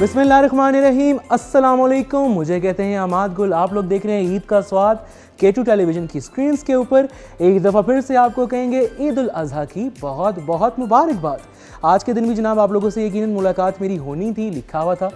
बिस्मिल्लाहिर्रहमानिर्रहीम, अस्सलाम वालेकुम। मुझे कहते हैं अमाद गुल। आप लोग देख रहे हैं ईद का स्वाद K2 टेलीविज़न की स्क्रीन्स के ऊपर। एक दफ़ा फिर से आपको कहेंगे ईद उल अज़हा की बहुत बहुत मुबारकबाद। आज के दिन भी जनाब आप लोगों से यकीनन मुलाकात मेरी होनी थी, लिखा हुआ था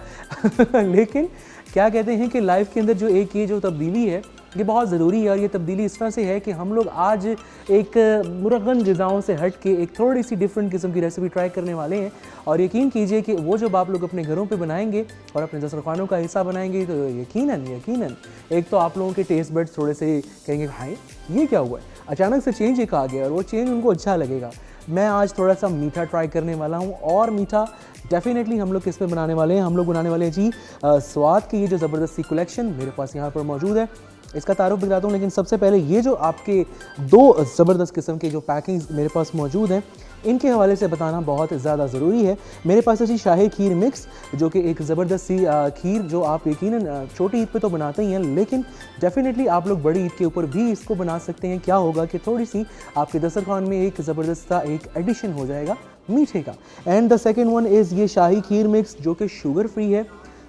लेकिन क्या कहते हैं कि लाइफ के अंदर जो एक ये जो तब्दीली है ये बहुत ज़रूरी है। और ये तब्दीली इस तरह से है कि हम लोग आज एक मुरगन ग़िज़ाओं से हट के एक थोड़ी सी डिफरेंट किस्म की रेसिपी ट्राई करने वाले हैं। और यकीन कीजिए कि वो जब आप लोग अपने घरों पे बनाएंगे और अपने दस्तरखानों का हिस्सा बनाएंगे तो यकीनन यकीनन एक तो आप लोगों के टेस्ट बड्स थोड़े से कहेंगे भाई ये क्या हुआ है, अचानक से चेंज एक आ गया और वो चेंज उनको अच्छा लगेगा। मैं आज थोड़ा सा मीठा ट्राई करने वाला हूँ और मीठा डेफिनेटली हम लोग किस पे बनाने वाले हैं, हम लोग बनाने वाले हैं जी स्वाद की ये जो ज़बरदस्ती कलेक्शन मेरे पास यहाँ पर मौजूद है। इसका तारुफ दिलाता हूँ, लेकिन सबसे पहले ये जो आपके दो ज़बरदस्त किस्म के जो पैकिंग्स मेरे पास मौजूद हैं इनके हवाले से बताना बहुत ज़्यादा ज़रूरी है। मेरे पास है जी शाही खीर मिक्स, जो कि एक ज़बरदस्त सी खीर जो आप यकीनन छोटी ईद पे तो बनाते ही हैं, लेकिन डेफिनेटली आप लोग बड़ी ईद के ऊपर भी इसको बना सकते हैं। क्या होगा कि थोड़ी सी आपके दस्तरखान में एक ज़बरदस्त सा एक एडिशन हो जाएगा मीठे का। And the second one is ये शाही खीर मिक्स जो कि शुगर फ्री है।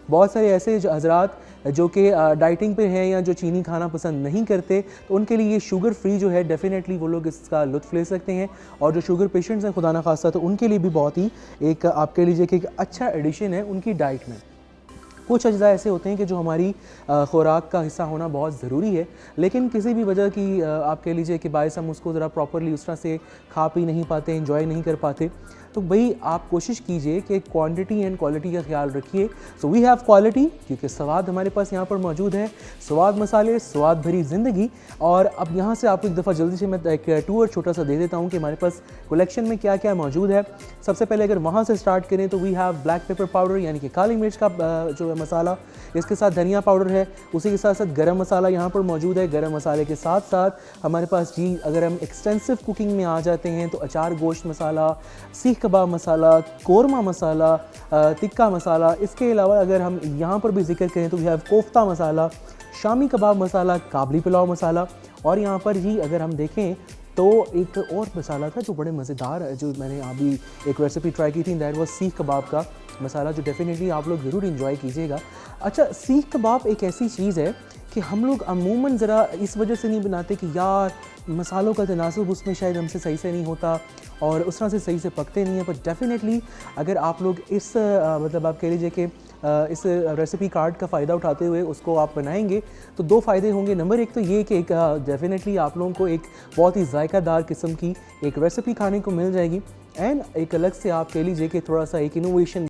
बहुत सारे ऐसे हजरात जो कि डाइटिंग पे हैं या जो चीनी खाना पसंद नहीं करते तो उनके लिए ये शुगर फ्री जो है डेफिनेटली वो लोग इसका लुत्फ़ ले सकते हैं। और जो शुगर पेशेंट्स हैं खुदा ना खास्ता तो उनके लिए भी बहुत ही एक आप कह लीजिए कि एक अच्छा एडिशन है उनकी डाइट में। कुछ अज्जा ऐसे होते हैं कि जो हमारी खुराक का हिस्सा होना बहुत ज़रूरी है, लेकिन किसी भी वजह की आप कह लीजिए कि बायस हम उसको ज़रा प्रॉपरली उस तरह से खा पी नहीं पाते, इंजॉय नहीं कर पाते। तो भाई आप कोशिश कीजिए कि क्वांटिटी एंड क्वालिटी का ख्याल रखिए। सो वी हैव क्वालिटी, क्योंकि स्वाद हमारे पास यहाँ पर मौजूद है। स्वाद मसाले, स्वाद भरी ज़िंदगी। और अब यहाँ से आपको एक दफ़ा जल्दी से मैं एक टूर छोटा सा दे देता हूँ कि हमारे पास कलेक्शन में क्या क्या मौजूद है। सबसे पहले अगर वहाँ से स्टार्ट करें तो we have black pepper powder यानी कि काली मिर्च का जो है मसाला, इसके साथ धनिया पाउडर है, उसी के साथ साथ गरम मसाला यहाँ पर मौजूद है। गरम मसाले के साथ साथ हमारे पास जी अगर हम एक्सटेंसिव कुकिंग में आ जाते हैं तो अचार गोश्त मसाला, सीख कबाब मसाला, कोरमा मसाला, टिक्का मसाला। इसके अलावा अगर हम यहाँ पर भी जिक्र करें तो वी हैव कोफ्ता मसाला, शामी कबाब मसाला, काबली पुलाव मसाला। और यहाँ पर जी अगर हम देखें तो एक और मसाला था जो बड़े मज़ेदार है, जो मैंने अभी एक रेसिपी ट्राई की थी, दैट वाज सीख कबाब का मसाला, जो डेफिनेटली आप लोग ज़रूर इंजॉय कीजिएगा। अच्छा, सीख कबाब एक ऐसी चीज़ है कि हम लोग अमूमन ज़रा इस वजह से नहीं बनाते कि यार मसालों का तनासुब उसमें शायद हमसे सही से नहीं होता और उस तरह से सही से पकते नहीं हैं। पर डेफिनेटली अगर आप लोग इस मतलब आप कह लीजिए कि इस रेसिपी कार्ड का फ़ायदा उठाते हुए उसको आप बनाएंगे तो दो फ़ायदे होंगे। नंबर एक तो ये कि एक डेफिनेटली आप लोगों को एक बहुत ही जायकादार किस्म की एक रेसिपी खाने को मिल जाएगी। एंड एक अलग से आप कह लीजिए कि थोड़ा सा एक इनोवेशन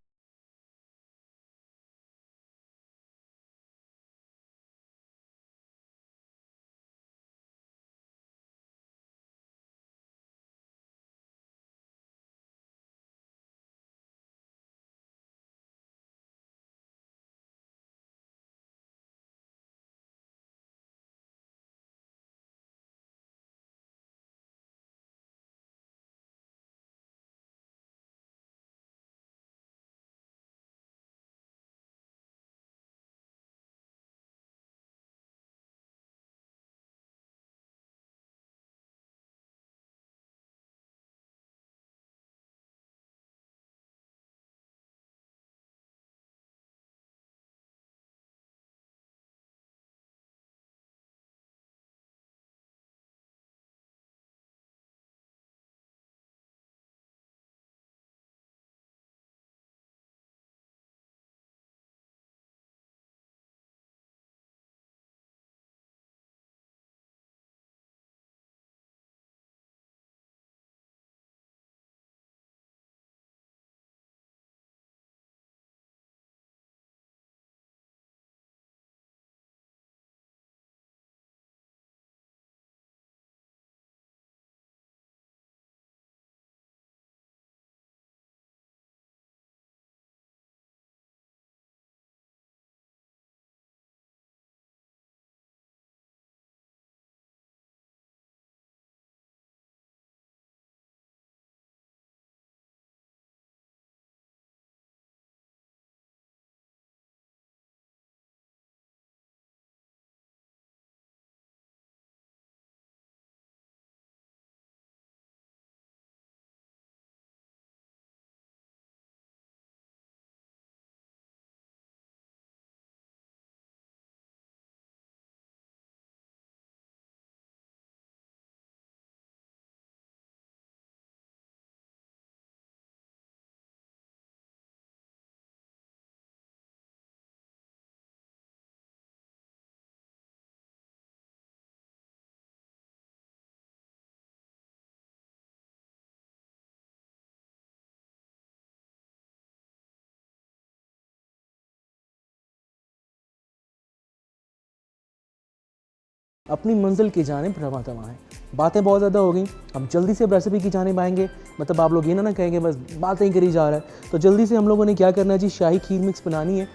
अपनी मंजिल की जानिब रवां तवां हैं। बातें बहुत ज़्यादा हो गई, हम जल्दी से रेसिपी की जानिब आएंगे। मतलब आप लोग ये ना कहेंगे बस बातें ही करी जा रहा है। तो जल्दी से हम लोगों ने क्या करना है जी, शाही खीर मिक्स बनानी है।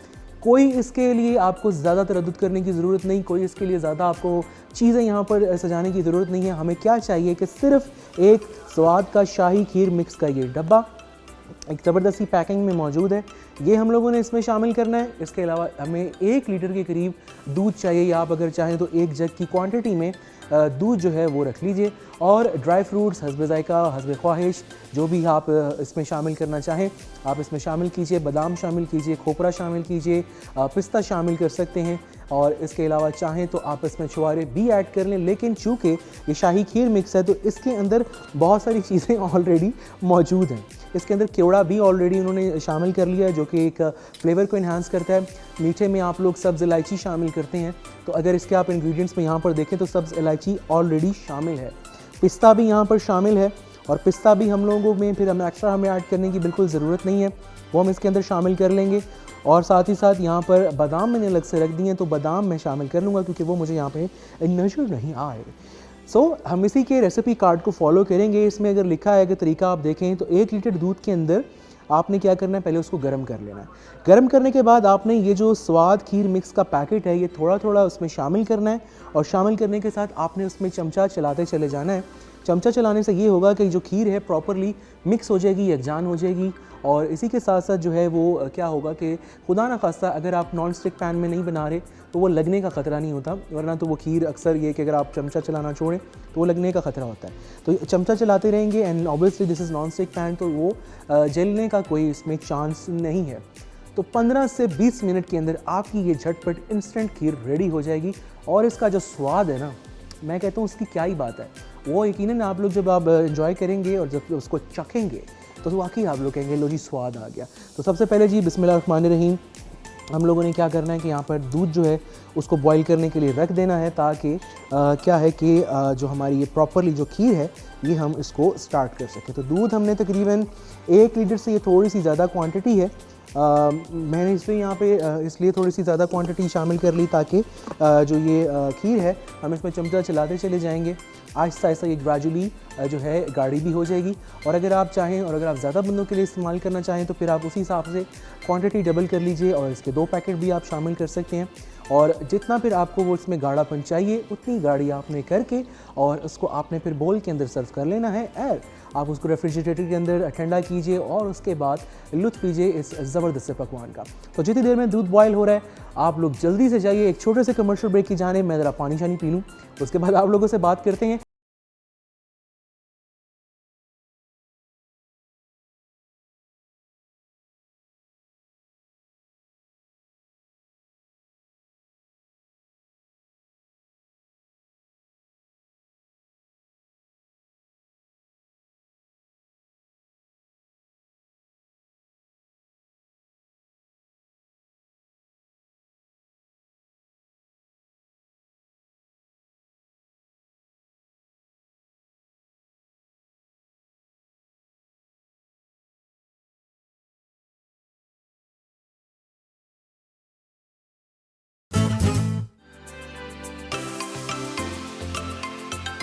कोई इसके लिए आपको ज़्यादा तरद्दुद करने की ज़रूरत नहीं, कोई इसके लिए ज़्यादा आपको चीज़ें यहाँ पर सजाने की ज़रूरत नहीं है। हमें क्या चाहिए कि सिर्फ एक स्वाद का शाही खीर मिक्स का ये डब्बा एक ज़बरदस्ती पैकिंग में मौजूद है, ये हम लोगों ने इसमें शामिल करना है। इसके अलावा हमें 1 लीटर के करीब दूध चाहिए, या आप अगर चाहें तो 1 जग की क्वांटिटी में दूध जो है वो रख लीजिए। और ड्राई फ्रूट्स हस्ब ज़ायक़ा हस्ब ख्वाहिश जो भी आप इसमें शामिल करना चाहें आप इसमें शामिल कीजिए। बादाम शामिल कीजिए, खोपरा शामिल कीजिए, पिस्ता शामिल कर सकते हैं। और इसके अलावा चाहें तो आप इसमें छुआरे भी ऐड कर लें। लेकिन चूँकि ये शाही खीर मिक्स है तो इसके अंदर बहुत सारी चीज़ें ऑलरेडी मौजूद हैं। इसके अंदर केवड़ा भी ऑलरेडी उन्होंने शामिल कर लिया है, जो कि एक फ्लेवर को इन्हांस करता है। मीठे में आप लोग सब्ज़ इलायची शामिल करते हैं, तो अगर इसके आप इंग्रेडिएंट्स में यहाँ पर देखें तो सब्ज़ इलायची ऑलरेडी शामिल है। पिस्ता भी यहाँ पर शामिल है, और पिस्ता भी हम लोगों में फिर हमें एक्स्ट्रा ऐड करने की बिल्कुल ज़रूरत नहीं है, वो हम इसके अंदर शामिल कर लेंगे। और साथ ही साथ यहाँ पर बादाम मैंने अलग से रख दिए हैं, तो बादाम मैं शामिल कर लूँगा क्योंकि वो मुझे यहाँ पे नज़र नहीं आए। हम इसी के रेसिपी कार्ड को फॉलो करेंगे। इसमें अगर लिखा है कि तरीका आप देखें तो 1 लीटर दूध के अंदर आपने क्या करना है, पहले उसको गर्म कर लेना है। गर्म करने के बाद आपने ये जो स्वाद खीर मिक्स का पैकेट है ये थोड़ा थोड़ा उसमें शामिल करना है, और शामिल करने के साथ आपने उसमें चमचा चलाते चले जाना है। चमचा चलाने से ये होगा कि जो खीर है प्रॉपरली मिक्स हो जाएगी, यकजान हो जाएगी। और इसी के साथ साथ जो है वो क्या होगा कि खुदा ना खास्ता अगर आप नॉन स्टिक पैन में नहीं बना रहे तो वो लगने का ख़तरा नहीं होता, वरना तो वो खीर अक्सर ये कि अगर आप चमचा चलाना छोड़ें तो वो लगने का ख़तरा होता है। तो चमचा चलाते रहेंगे, and obviously this is non stick pan, तो वो जलने का कोई इसमें चांस नहीं है। तो 15 से 20 मिनट के अंदर आपकी ये झटपट इंस्टेंट खीर रेडी हो जाएगी। और इसका जो स्वाद है ना, मैं कहता हूँ उसकी क्या ही बात है। वो यकीनन आप लोग जब आप एंजॉय करेंगे और जब उसको चखेंगे तो वाकई आप लोग कहेंगे लो जी स्वाद आ गया। तो सबसे पहले जी बिस्मिल्लाहिर्रहमानिर्रहीम, हम लोगों ने क्या करना है कि यहाँ पर दूध जो है उसको बॉईल करने के लिए रख देना है, ताकि क्या है कि जो हमारी ये प्रॉपरली जो खीर है ये हम इसको स्टार्ट कर सकें। तो दूध हमने तकरीबन 1 लीटर से ये थोड़ी सी ज़्यादा क्वांटिटी है, मैंने इसलिए यहाँ पे इसलिए थोड़ी सी ज़्यादा क्वांटिटी शामिल कर ली ताकि जो ये खीर है हम इसमें चमचा चलाते चले जाएंगे। आहिस्ता आहिस्ता ये ग्रेजुअली जो है गाढ़ी भी हो जाएगी। और अगर आप चाहें और अगर आप ज़्यादा बंदों के लिए इस्तेमाल करना चाहें तो फिर आप उसी हिसाब से क्वांटिटी डबल कर लीजिए, और इसके 2 पैकेट भी आप शामिल कर सकते हैं। और जितना फिर आपको वो इसमें गाढ़ापन चाहिए उतनी गाढ़ी आपने करके और उसको आपने फिर बोल के अंदर सर्व कर लेना है। और आप उसको रेफ्रिजरेटर के अंदर ठंडा कीजिए और उसके बाद लुत्फ़ लीजिए इस ज़बरदस्त पकवान का। तो जितनी देर में दूध बॉयल हो रहा है आप लोग जल्दी से जाइए एक छोटे से कमर्शियल ब्रेक की जाने, मैं ज़रा पानी शानी पी लूँ, उसके बाद आप लोगों से बात करते हैं।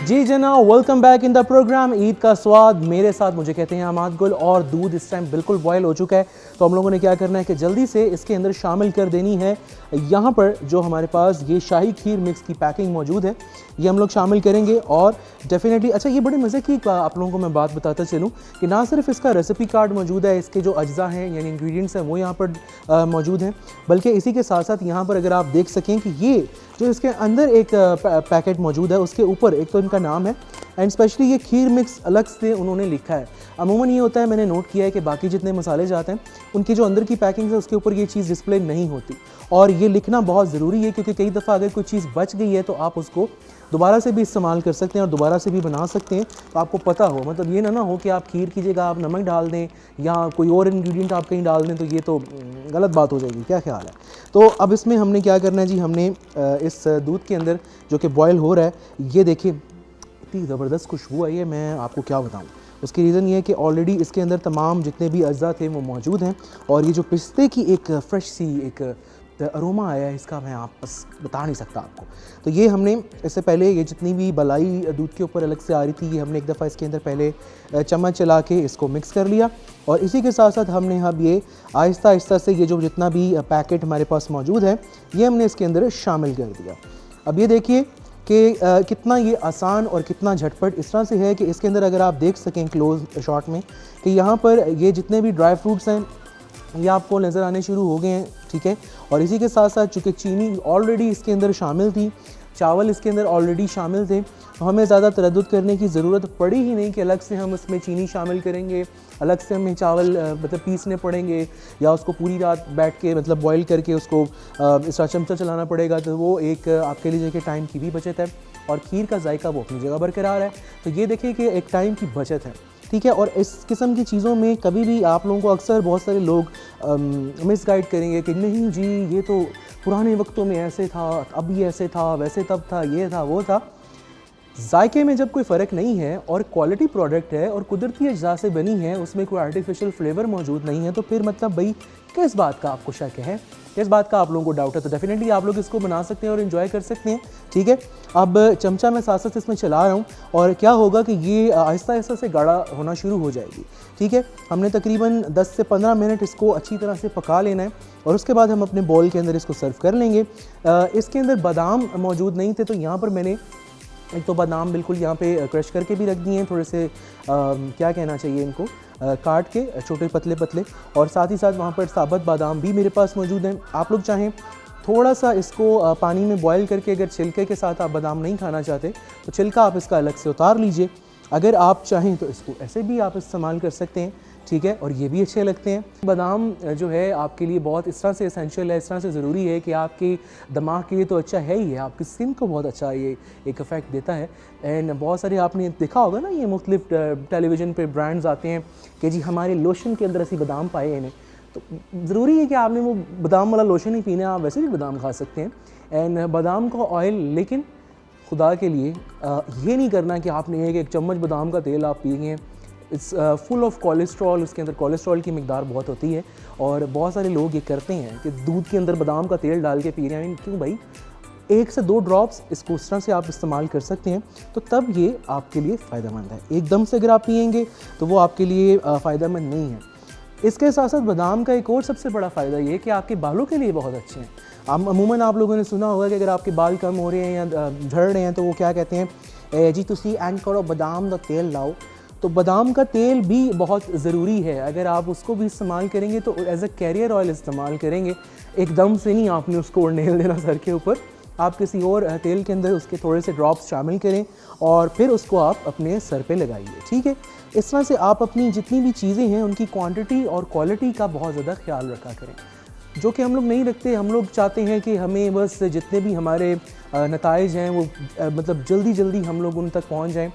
जी जनाब, welcome back in the programme Eid का स्वाद। मेरे साथ मुझे कहते हैं अमाद गुल, और दूध इस टाइम बिल्कुल बॉयल हो चुका है। तो हम लोगों ने क्या करना है कि जल्दी से इसके अंदर शामिल कर देनी है यहाँ पर जो हमारे पास ये शाही खीर मिक्स की पैकिंग मौजूद है, ये हम लोग शामिल करेंगे। और डेफिनेटली अच्छा ये बड़े मज़े की आप लोगों को मैं बात बताता चलूँ कि ना सिर्फ इसका रेसिपी कार्ड मौजूद है, इसके जो अज्जा हैं यानी इंग्रेडिएंट्स हैं वो यहाँ पर मौजूद हैं, बल्कि इसी के साथ साथ यहाँ पर अगर आप देख सकें कि ये जो इसके अंदर एक पैकेट मौजूद है उसके ऊपर एक तो इनका नाम है, एंड स्पेशली ये खीर मिक्स अलग से उन्होंने लिखा है। अमूमन ये होता है, मैंने नोट किया है कि बाकी जितने मसाले जाते हैं उनकी जो अंदर की पैकिंग है उसके ऊपर ये चीज़ डिस्प्ले नहीं होती, और ये लिखना बहुत ज़रूरी है क्योंकि कई दफ़ा अगर कोई चीज़ बच गई है तो आप उसको दोबारा से भी इस्तेमाल कर सकते हैं और दोबारा से भी बना सकते हैं। तो आपको पता हो, मतलब ये ना हो कि आप खीर की जगह आप नमक डाल दें या कोई और इंग्रेडिएंट आप कहीं डाल दें, तो ये तो गलत बात हो जाएगी। क्या ख्याल है? तो अब इसमें हमने क्या करना है जी, हमने इस दूध के अंदर जो कि बॉयल हो रहा है, ये देखिए इतनी ज़बरदस्त खुशबू आई है, मैं आपको क्या बताऊँ। उसकी रीज़न ये है कि ऑलरेडी इसके अंदर तमाम जितने भी अज्जा थे वो मौजूद हैं, और ये जो पिस्ते की एक फ़्रेश सी एक अरोमा आया है इसका, मैं आप बस बता नहीं सकता आपको। तो ये हमने इससे पहले ये जितनी भी बलाई दूध के ऊपर अलग से आ रही थी, ये हमने एक दफ़ा इसके अंदर पहले चम्मच चला के इसको मिक्स कर लिया, और इसी के साथ साथ हमने अब ये आहिस्ता आहिस्ता से ये जो जितना भी पैकेट हमारे पास मौजूद है ये हमने इसके अंदर शामिल कर दिया। अब ये देखिए कि कितना ये आसान और कितना झटपट इस तरह से है कि इसके अंदर अगर आप देख सकें क्लोज शॉट में कि यहाँ पर ये जितने भी ड्राई फ्रूट्स हैं ये आपको नज़र आने शुरू हो गए हैं, ठीक है। और इसी के साथ साथ चूँकि चीनी ऑलरेडी इसके अंदर शामिल थी, चावल इसके अंदर ऑलरेडी शामिल थे, तो हमें ज़्यादा तरद्दुद करने की ज़रूरत पड़ी ही नहीं कि अलग से हम इसमें चीनी शामिल करेंगे, अलग से हमें चावल मतलब पीसने पड़ेंगे, या उसको पूरी रात बैठ के मतलब बॉईल करके उसको इस तरह चमचा चलाना पड़ेगा। तो वो एक आपके लिए देखिए टाइम की भी बचत है, और खीर का जायका वो अपनी जगह बरकरार है। तो ये देखिए कि एक टाइम की बचत है, ठीक है। और इस किस्म की चीज़ों में कभी भी आप लोगों को अक्सर बहुत सारे लोग मिसगाइड करेंगे कि नहीं जी ये तो पुराने वक्तों में ऐसे था, अब ये ऐसे था, वैसे तब था, ये था, वो था। जायके में जब कोई फ़र्क नहीं है और क्वालिटी प्रोडक्ट है और कुदरती अज्जा से बनी है, उसमें कोई आर्टिफिशियल फ्लेवर मौजूद नहीं है, तो फिर मतलब भाई किस बात का आपको शक है, किस बात का आप लोगों को डाउट है। तो डेफिनेटली आप लोग इसको बना सकते हैं और इन्जॉय कर सकते हैं, ठीक है। अब चमचा मैं साथ साथ इसमें चला रहा हूँ, और क्या होगा कि ये आहिस्ता आहिस्ता से गाढ़ा होना शुरू हो जाएगी, ठीक है। हमने तकरीबन 10 से 15 मिनट इसको अच्छी तरह से पका लेना है, और उसके बाद हम अपने बॉल के अंदर इसको सर्व कर लेंगे। इसके अंदर बादाम मौजूद नहीं थे, तो यहाँ पर मैंने एक तो बादाम बिल्कुल यहाँ पे क्रश करके भी रख दिए हैं, थोड़े से क्या कहना चाहिए इनको, काट के छोटे पतले पतले, और साथ ही साथ वहाँ पर साबुत बादाम भी मेरे पास मौजूद हैं। आप लोग चाहें थोड़ा सा इसको पानी में बॉईल करके, अगर छिलके के साथ आप बादाम नहीं खाना चाहते तो छिलका आप इसका अलग से उतार लीजिए। अगर आप चाहें तो इसको ऐसे भी आप इस्तेमाल कर सकते हैं, ठीक है, और ये भी अच्छे लगते हैं। बादाम जो है आपके लिए बहुत इस तरह से एसेंशियल है, इस तरह से ज़रूरी है कि आपके दिमाग के लिए तो अच्छा है ही है, आपकी स्किन को बहुत अच्छा ये एक इफ़ेक्ट देता है। एंड बहुत सारे आपने देखा होगा ना, ये मुख्तलिफ टेलीविज़न पे ब्रांड्स आते हैं कि जी हमारे लोशन के अंदर ऐसी बादाम पाए इन्हें, तो ज़रूरी है कि आपने वो बादाम वाला लोशन ही पीना है, आप वैसे भी बादाम खा सकते हैं। एंड बादाम का ऑयल, लेकिन खुदा के लिए ये नहीं करना कि आपने एक चम्मच बादाम का तेल आप पिएंगे, इट्स फुल ऑफ कोलेस्ट्रॉल, उसके अंदर कोलेस्ट्रॉल की मिकदार बहुत होती है, और बहुत सारे लोग ये करते हैं कि दूध के अंदर बादाम का तेल डाल के पी रहे हैं। क्यों भाई, 1 से 2 ड्रॉप्स इसको उस तरह से आप इस्तेमाल कर सकते हैं, तो तब ये आपके लिए फ़ायदेमंद है। एकदम से अगर आप पिएंगे तो वो आपके लिए फ़ायदेमंद नहीं है। इसके साथ साथ बादाम का एक और सबसे बड़ा फ़ायदा ये है कि आपके बालों के लिए बहुत अच्छे हैं। अमूमन आप लोगों ने सुना होगा कि अगर आपके बाल कम हो रहे हैं या झड़ रहे हैं तो वो क्या कहते हैं, जी तुसी एंड करो बादाम का तेल लाओ। तो बादाम का तेल भी बहुत ज़रूरी है, अगर आप उसको भी इस्तेमाल करेंगे तो एज अ कैरियर ऑयल इस्तेमाल करेंगे, एकदम से नहीं आपने उसको नेल देना सर के ऊपर। आप किसी और तेल के अंदर उसके थोड़े से ड्रॉप्स शामिल करें और फिर उसको आप अपने सर पे लगाइए, ठीक है। इस तरह से आप अपनी जितनी भी चीज़ें हैं उनकी क्वांटिटी और क्वालिटी का बहुत ज़्यादा ख्याल रखा करें, जो कि हम लोग नहीं रखते। हम लोग चाहते हैं कि हमें बस जितने भी हमारे नताइज हैं वो मतलब जल्दी जल्दी हम लोग उन तक पहुँच जाएँ।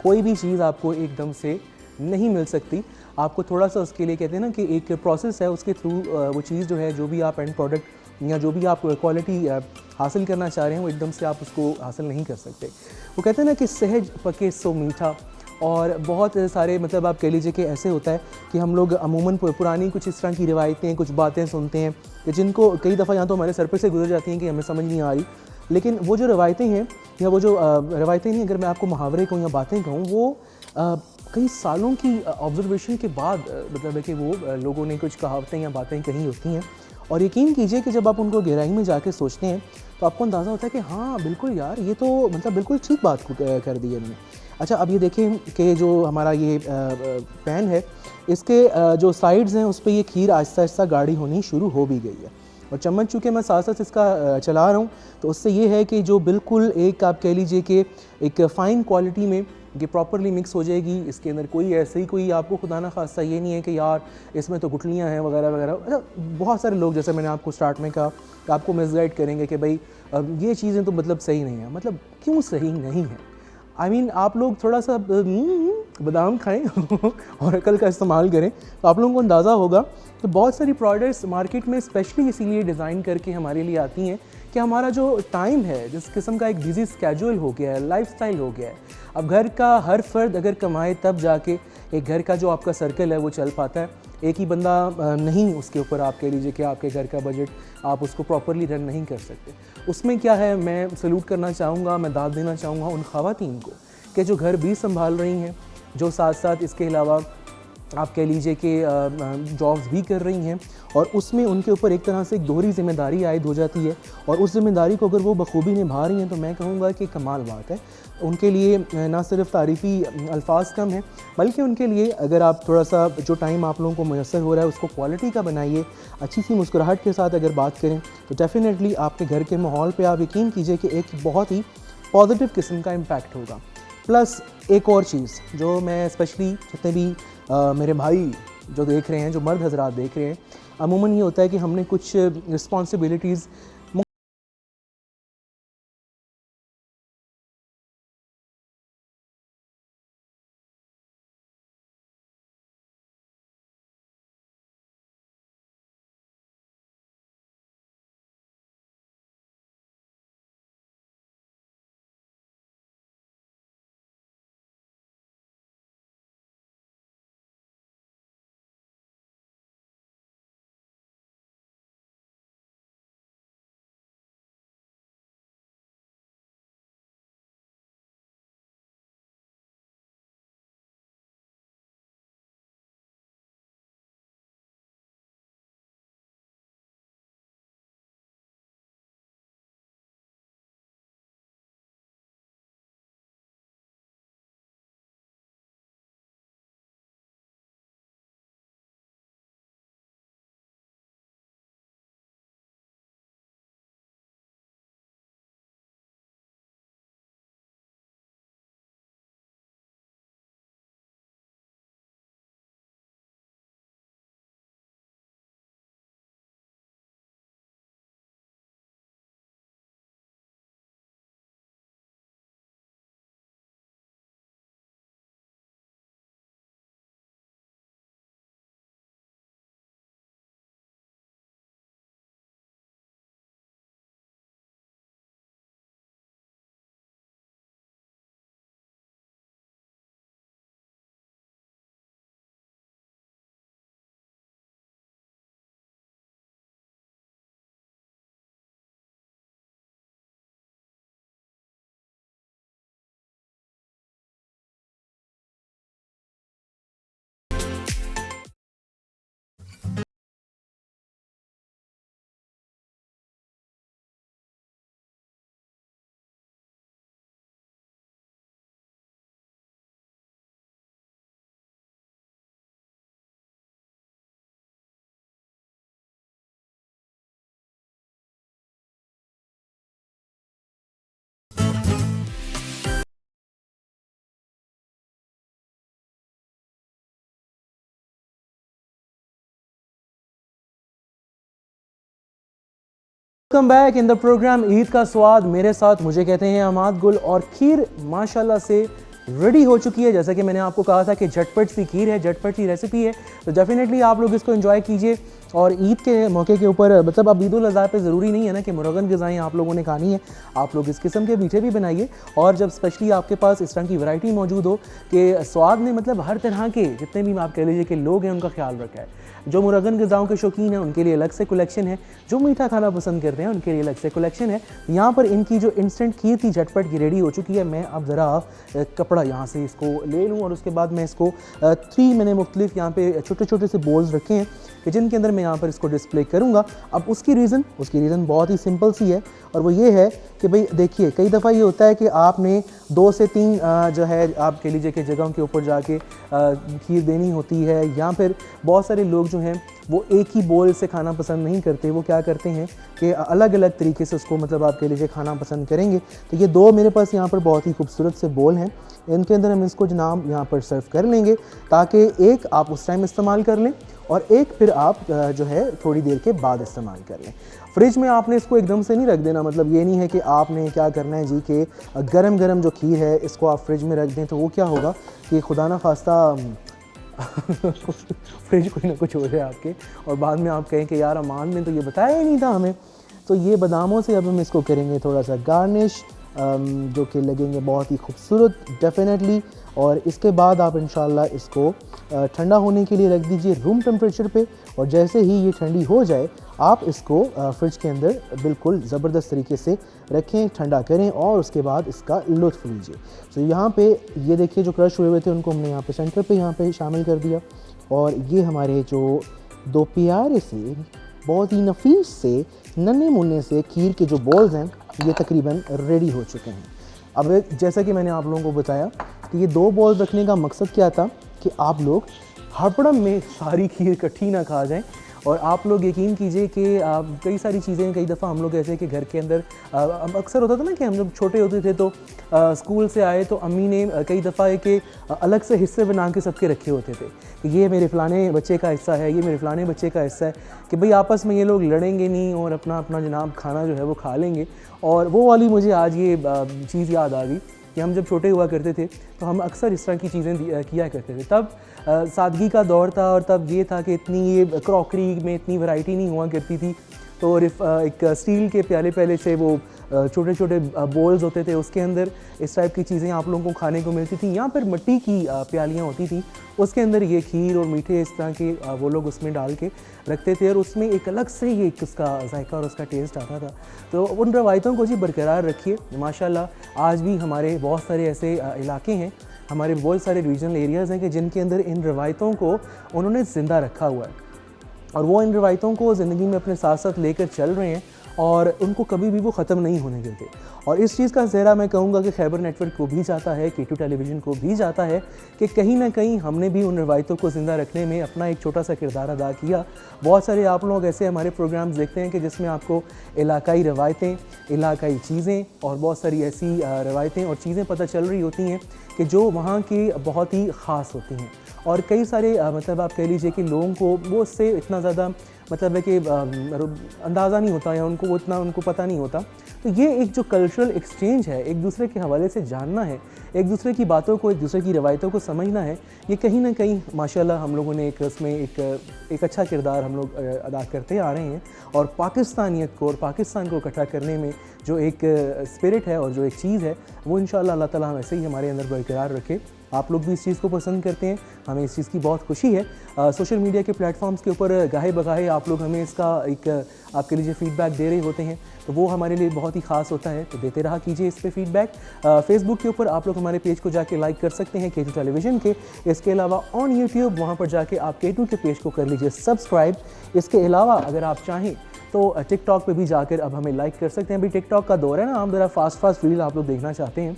कोई भी चीज़ आपको एकदम से नहीं मिल सकती, आपको थोड़ा सा उसके लिए कहते हैं ना कि एक प्रोसेस है, उसके थ्रू वो चीज़ जो है, जो भी आप एंड प्रोडक्ट या जो भी आप क्वालिटी हासिल करना चाह रहे हैं वो एकदम से आप उसको हासिल नहीं कर सकते। वो कहते हैं ना कि सहज पके सो मीठा, और बहुत सारे मतलब आप कह लीजिए कि ऐसे होता है कि हम लोग अमूमन पुरानी कुछ इस तरह की रिवायतें, कुछ बातें सुनते हैं कि जिनको कई दफ़ा या तो हमारे सर पे से गुजर जाती हैं कि हमें समझ नहीं आ रही, लेकिन वो जो रवायतें हैं या वो जो रवायतें नहीं, अगर मैं आपको मुहावरे कहूँ या बातें कहूँ, वो कई सालों की ऑब्जर्वेशन के बाद मतलब है कि वो लोगों ने कुछ कहावतें या बातें कही होती हैं, और यकीन कीजिए कि जब आप उनको गहराई में जाके सोचते हैं तो आपको अंदाज़ा होता है कि हाँ बिल्कुल यार, ये तो मतलब बिल्कुल ठीक बात कर दी है इन्होंने। अच्छा, अब ये देखें कि जो हमारा ये पैन है, इसके जो साइड्स हैं उस पर ये खीर आहिस्ता आहिस्ता गाढ़ी होनी शुरू हो भी गई है, और चम्मच चूँकि मैं साथ साथ इसका चला रहा हूँ तो उससे ये है कि जो बिल्कुल एक आप कह लीजिए कि एक फ़ाइन क्वालिटी में ये प्रॉपरली मिक्स हो जाएगी। इसके अंदर कोई ऐसे ही कोई आपको खुदा ना खास्ता ये नहीं है कि यार इसमें तो गुठलियाँ हैं वगैरह वगैरह। अच्छा, बहुत सारे लोग जैसे मैंने आपको स्टार्ट में कहा कि आपको मिसगाइड करेंगे कि भाई ये चीज़ें तो मतलब सही नहीं है। मतलब क्यों सही नहीं है? I mean, आप लोग थोड़ा सा बादाम खाएं और अकल का इस्तेमाल करें तो आप लोगों को अंदाज़ा होगा कि बहुत सारी प्रोडक्ट्स मार्केट में स्पेशली इसीलिए डिज़ाइन करके हमारे लिए आती हैं कि हमारा जो टाइम है, जिस किस्म का एक बिजी स्केड्यूल हो गया है, लाइफस्टाइल हो गया है, अब घर का हर फर्द अगर कमाए तब जाके एक घर का जो आपका सर्कल है वो चल पाता है। एक ही बंदा नहीं उसके ऊपर आप कह लीजिए कि आपके घर का बजट आप उसको प्रॉपरली रन नहीं कर सकते। उसमें क्या है, मैं सैल्यूट करना चाहूँगा, मैं दाद देना चाहूँगा उन ख़वातीन को कि जो घर भी संभाल रही हैं, जो साथ साथ इसके अलावा आप कह लीजिए कि जॉब्स भी कर रही हैं, और उसमें उनके ऊपर एक तरह से एक दोहरी ज़िम्मेदारी आयद हो जाती है, और उस ज़िम्मेदारी को अगर वो बखूबी निभा रही हैं तो मैं कहूँगा कि कमाल बात है। उनके लिए ना सिर्फ तारीफ़ी अल्फाज कम हैं, बल्कि उनके लिए अगर आप थोड़ा सा जो टाइम आप लोगों को मैसर हो रहा है उसको क्वालिटी का बनाइए, अच्छी सी मुस्कुराहट के साथ अगर बात करें तो डेफ़िनेटली आपके घर के माहौल पर आप यकीन कीजिए कि एक बहुत ही पॉजिटिव किस्म का इम्पैक्ट होगा। प्लस एक और चीज़ जो मैं स्पेशली जितने भी मेरे भाई जो देख रहे हैं, जो मर्द हजरात देख रहे हैं, अमूमन ये होता है कि हमने कुछ responsibilities welcome back in the programme Eid का स्वाद। मेरे साथ मुझे कहते हैं अमाद गुल, और खीर माशाल्लाह से रेडी हो चुकी है। जैसा कि मैंने आपको कहा था कि झटपट सी खीर है, झटपट सी रेसिपी है, तो डेफिनेटली आप लोग इसको एंजॉय कीजिए। और ईद के मौके के ऊपर मतलब अब ईद उल अज़हा पे ज़रूरी नहीं है ना कि मुरगन ग़िज़ाएँ आप लोगों ने खानी है, आप लोग इस किस्म के मीठे भी बनाइए। और जब स्पेशली आपके पास इस तरह की वैरायटी मौजूद हो कि स्वाद ने मतलब हर तरह के जितने भी आप कह लीजिए कि लोग हैं उनका ख्याल रखा है। जो मुरगन ग़िज़ाओं के शौकीन हैं उनके लिए अलग से कलेक्शन है, जो मीठा खाना पसंद करते हैं उनके लिए अलग से कलेक्शन है। यहाँ पर इनकी जो इंस्टेंट खीर थी झटपट की रेडी हो चुकी है। मैं अब ज़रा कपड़ा यहाँ से इसको ले लूँ और उसके बाद मैं इसको 3 मैंने मुख्तलिफ यहाँ पे छोटे छोटे से बोल्स रखे हैं कि जिनके अंदर मैं यहाँ पर इसको डिस्प्ले करूँगा। अब उसकी रीज़न बहुत ही सिंपल सी है, और वो ये है कि भाई देखिए कई दफ़ा ये होता है कि आपने 2 से 3 जो है आप कह लीजिए कि जगहों के ऊपर जाके खीर देनी होती है, या फिर बहुत सारे लोग जो हैं वो एक ही बोल से खाना पसंद नहीं करते, वो क्या करते हैं कि अलग अलग तरीके से उसको मतलब आप कह लीजिए खाना पसंद करेंगे। तो ये 2 मेरे पास यहाँ पर बहुत ही खूबसूरत से बोल हैं, इनके अंदर हम इसको जनाब यहाँ पर सर्व कर लेंगे, ताकि एक आप उस टाइम इस्तेमाल कर लें और एक फिर आप जो है थोड़ी देर के बाद इस्तेमाल कर लें। फ्रिज में आपने इसको एकदम से नहीं रख देना, मतलब ये नहीं है कि आपने क्या करना है जी कि गरम गरम जो खीर है इसको आप फ्रिज में रख दें, तो वो क्या होगा कि खुदा ना खास्ता फ्रिज कोई ना कुछ हो जाए आपके, और बाद में आप कहें कि यार अमान ने तो ये बताया ही नहीं था हमें। तो ये बादामों से अब हम इसको करेंगे थोड़ा सा गार्निश, जो कि लगेंगे बहुत ही खूबसूरत डेफिनेटली। और इसके बाद आप इंशाल्लाह इसको ठंडा होने के लिए रख दीजिए रूम टेम्परेचर पे, और जैसे ही ये ठंडी हो जाए आप इसको फ्रिज के अंदर बिल्कुल ज़बरदस्त तरीके से रखें, ठंडा करें और उसके बाद इसका लुत्फ़ लीजिए। तो यहाँ पे ये देखिए जो क्रश हुए हुए थे उनको हमने यहाँ पे सेंटर पे यहाँ पे शामिल कर दिया, और ये हमारे जो दो प्यारे से बहुत ही नफीस से नन्हे मुन्ने से खीर के जो बॉल्स हैं ये तकरीबन रेडी हो चुके हैं। अब जैसा कि मैंने आप लोगों को बताया कि ये दो बॉल्स रखने का मकसद क्या था कि आप लोग हड़पड़म में सारी खीर इकट्ठी ना खा जाएं। और आप लोग यकीन कीजिए कि कई सारी चीज़ें कई दफ़ा हम लोग ऐसे कि घर के अंदर अक्सर होता था ना कि हम जब छोटे होते थे तो स्कूल से आए तो अम्मी ने कई दफ़ा है कि अलग से हिस्से बना के सबके रखे होते थे कि ये मेरे फ़लाने बच्चे का हिस्सा है, ये मेरे फ़लाने बच्चे का हिस्सा है, कि भाई आपस में ये लोग लड़ेंगे नहीं और अपना अपना जनाब खाना जो है वो खा लेंगे। और वो वाली मुझे आज ये चीज़ याद आ गई कि हम जब छोटे हुआ करते थे तो हम अक्सर इस तरह की चीज़ें किया करते थे। तब सादगी का दौर था और तब ये था कि इतनी ये क्रॉकरी में इतनी वैरायटी नहीं हुआ करती थी, तो एक स्टील के प्याले से वो छोटे छोटे बोल्स होते थे, उसके अंदर इस टाइप की चीज़ें आप लोगों को खाने को मिलती थी। यहाँ पर मिट्टी की प्यालियाँ होती थी, उसके अंदर ये खीर और मीठे इस तरह के वो लोग उसमें डाल के रखते थे और उसमें एक अलग से ये उसका जायका और उसका टेस्ट आता था। तो उन रवायतों को जी बरकरार रखिए। माशाल्लाह आज भी हमारे बहुत सारे ऐसे इलाके हैं, हमारे बहुत सारे रीजनल एरियाज़ हैं कि जिनके अंदर इन रवायतों को उन्होंने ज़िंदा रखा हुआ है और वो इन रवायतों को ज़िंदगी में अपने साथ साथ लेकर चल रहे हैं और उनको कभी भी वो ख़त्म नहीं होने देते। और इस चीज़ का ज़हरा मैं कहूँगा कि खैबर नेटवर्क को भी जाता है, K2 टेलीविज़न को भी जाता है कि कहीं ना कहीं हमने भी उन रवायतों को ज़िंदा रखने में अपना एक छोटा सा किरदार अदा किया। बहुत सारे आप लोग ऐसे हमारे प्रोग्राम्स देखते हैं कि जिसमें आपको इलाकाई रवायतें, इलाकाई चीज़ें और बहुत सारी ऐसी रवायतें और चीज़ें पता चल रही होती हैं कि जो वहाँ की बहुत ही ख़ास होती हैं। और कई सारे मतलब आप कह लीजिए कि लोगों को वो उससे इतना ज़्यादा मतलब है कि अंदाज़ा नहीं होता या उनको वो इतना उनको पता नहीं होता। तो ये एक जो कल्चरल एक्सचेंज है, एक दूसरे के हवाले से जानना है, एक दूसरे की बातों को, एक दूसरे की रवायतों को समझना है, ये कहीं ना कहीं माशाल्लाह हम लोगों ने एक उसमें एक अच्छा किरदार हम लोग अदा करते आ रहे हैं। और पाकिस्तानियत को और पाकिस्तान को इकट्ठा करने में जो एक स्पिरिट है और जो एक चीज़ है वो इंशाअल्लाह अल्लाह ताला वैसे ही हमारे अंदर बरकरार रखे। आप लोग भी इस चीज़ को पसंद करते हैं, हमें इस चीज़ की बहुत खुशी है। सोशल मीडिया के प्लेटफॉर्म्स के ऊपर गाहे बगाहे आप लोग हमें इसका एक आपके लिए फ़ीडबैक दे रहे होते हैं, तो वो हमारे लिए बहुत ही ख़ास होता है, तो देते रहा कीजिए इस पे फ़ीडबैक। फेसबुक के ऊपर आप लोग हमारे पेज को जाके लाइक कर सकते हैं K2 टेलीविज़न के। इसके अलावा ऑन यूट्यूब वहाँ पर जाके आप K2 के पेज को कर लीजिए सब्सक्राइब। इसके अलावा अगर आप चाहें तो टिकटॉक पे भी जाकर अब हमें लाइक कर सकते हैं। अभी टिकटॉक का दौर है ना, हम ज़रा फास्ट रील आप लोग देखना चाहते हैं।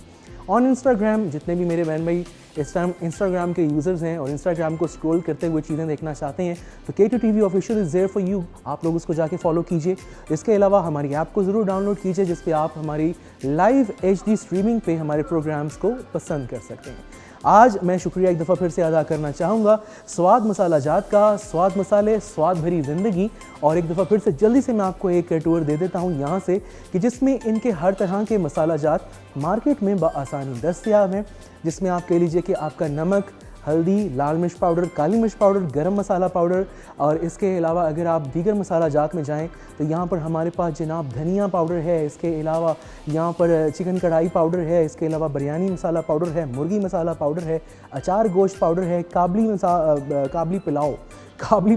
ऑन इंस्टाग्राम जितने भी मेरे बहन भाई इस टाइम इंस्टाग्राम के यूज़र्स हैं और इंस्टाग्राम को स्क्रॉल करते हुए चीज़ें देखना चाहते हैं तो K2 TV official is there for you, आप लोग उसको जाके फॉलो कीजिए। इसके अलावा हमारी ऐप को ज़रूर डाउनलोड कीजिए जिस पे आप हमारी लाइव HD स्ट्रीमिंग पे हमारे प्रोग्राम्स को पसंद कर सकते हैं। आज मैं शुक्रिया एक दफ़ा फिर से अदा करना चाहूँगा स्वाद मसाला जात का, स्वाद मसाले स्वाद भरी ज़िंदगी। और एक दफ़ा फिर से जल्दी से मैं आपको एक टूर दे देता हूँ यहाँ से कि जिसमें इनके हर तरह के मसाला जात मार्केट में बआसानी दस्तयाब हैं, जिसमें आप कह लीजिए कि आपका नमक, हल्दी, लाल मिर्च पाउडर, काली मिर्च पाउडर, गरम मसाला पाउडर और इसके अलावा अगर आप दीगर मसाला जात में जाएं तो यहाँ पर हमारे पास जनाब धनिया पाउडर है, इसके अलावा यहाँ पर चिकन कढ़ाई पाउडर है, इसके अलावा बिरयानी मसाला पाउडर है, मुर्गी मसाला पाउडर है, अचार गोश्त पाउडर है, काबली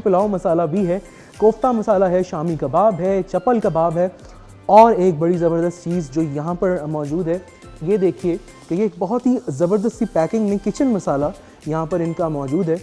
पुलाव मसाला भी है, कोफ्ता मसाला है, शामी कबाब है, चपल कबाब है। और एक बड़ी ज़बरदस्त चीज़ जो यहाँ पर मौजूद है, ये देखिए कि ये एक बहुत ही ज़बरदस्त सी पैकिंग में किचन मसाला यहाँ पर इनका मौजूद है।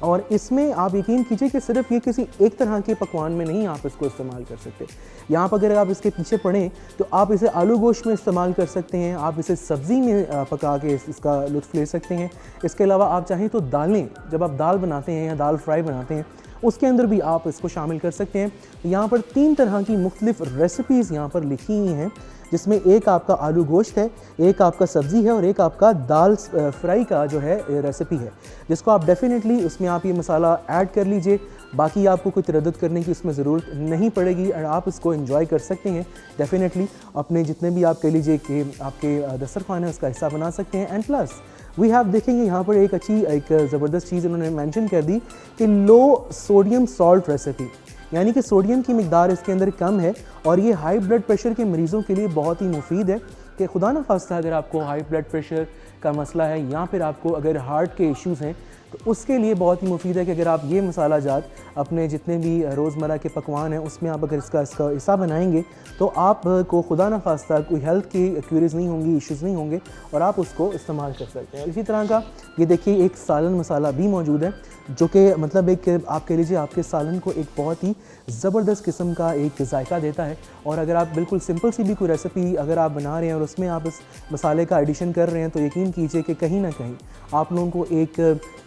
और इसमें आप यकीन कीजिए कि सिर्फ ये किसी एक तरह के पकवान में नहीं आप इसको इस्तेमाल कर सकते। यहाँ पर अगर आप इसके पीछे पढ़ें तो आप इसे आलू गोश्त में इस्तेमाल कर सकते हैं, आप इसे सब्ज़ी में पका के इसका लुत्फ़ ले सकते हैं। इसके अलावा आप चाहें तो दालें, जब आप दाल बनाते हैं या दाल फ्राई बनाते हैं उसके अंदर भी आप इसको शामिल कर सकते हैं। यहाँ पर 3 तरह की मुख्तलिफ़ रेसिपीज़ यहाँ पर लिखी हुई हैं, जिसमें एक आपका आलू गोश्त है, एक आपका सब्ज़ी है और एक आपका दाल फ्राई का जो है रेसिपी है, जिसको आप डेफिनेटली उसमें आप ये मसाला ऐड कर लीजिए। बाकी आपको कोई तरद्दुद करने की उसमें ज़रूरत नहीं पड़ेगी और आप इसको एंजॉय कर सकते हैं। डेफिनेटली अपने जितने भी आप कह लीजिए कि आपके दस्तरखान है उसका हिस्सा बना सकते हैं। एंड प्लस वी हैव देखेंगे यहाँ पर एक अच्छी एक ज़बरदस्त चीज़ उन्होंने मेंशन कर दी कि लो सोडियम सॉल्ट रेसिपी, यानी कि सोडियम की मिकदार इसके अंदर कम है और ये हाई ब्लड प्रेशर के मरीज़ों के लिए बहुत ही मुफीद है। कि खुदा न खास्ता अगर आपको हाई ब्लड प्रेशर का मसला है या फिर आपको अगर हार्ट के इश्यूज़ हैं तो उसके लिए बहुत ही मुफीद है कि अगर आप ये मसाला जात अपने जितने भी रोज़मर्रा के पकवान हैं उसमें आप अगर इसका हिस्सा बनाएंगे तो आपको खुदा न खास्ता कोई हेल्थ की क्यूरीज नहीं होंगी, इश्यूज़ नहीं होंगे और आप उसको इस्तेमाल कर सकते हैं। इसी तरह का ये देखिए एक सालन मसाला भी मौजूद है जो कि मतलब एक आप कह लीजिए आपके सालन को एक बहुत ही ज़बरदस्त किस्म का एक जायका देता है। और अगर आप बिल्कुल सिंपल सी भी कोई रेसिपी अगर आप बना रहे हैं और उसमें आप इस मसाले का एडिशन कर रहे हैं तो यकीन कीजिए कि कहीं ना कहीं आप लोगों को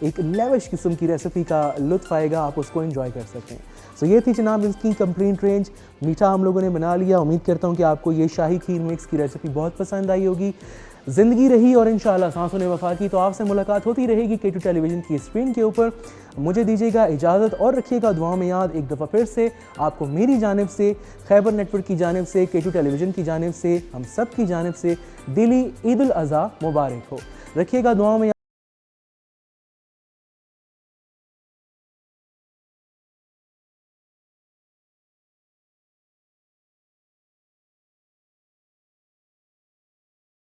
एक लेविश किस्म की रेसिपी का लुत्फ़ आएगा, आप उसको एंजॉय कर सकते हैं। सो ये थी जनाब इसकी कंप्लीट रेंज। मीठा हम लोगों ने बना लिया। उम्मीद करता हूँ कि आपको ये शाही खीर मिक्स की रेसिपी बहुत पसंद आई होगी। ज़िंदगी रही और इंशाल्लाह सांसों ने वफा की, तो आपसे मुलाकात होती रहेगी K2 टेलीविज़न की स्क्रीन के ऊपर। मुझे दीजिएगा इजाज़त और रखिएगा दुआओं में याद। एक दफ़ा फिर से आपको मेरी जानिब से, खैबर नेटवर्क की जानिब से, K2 टेलीविज़न की जानिब से, हम सब की जानिब से दिली ईद उल अज़हा मुबारक हो। रखिएगा दुआओं में।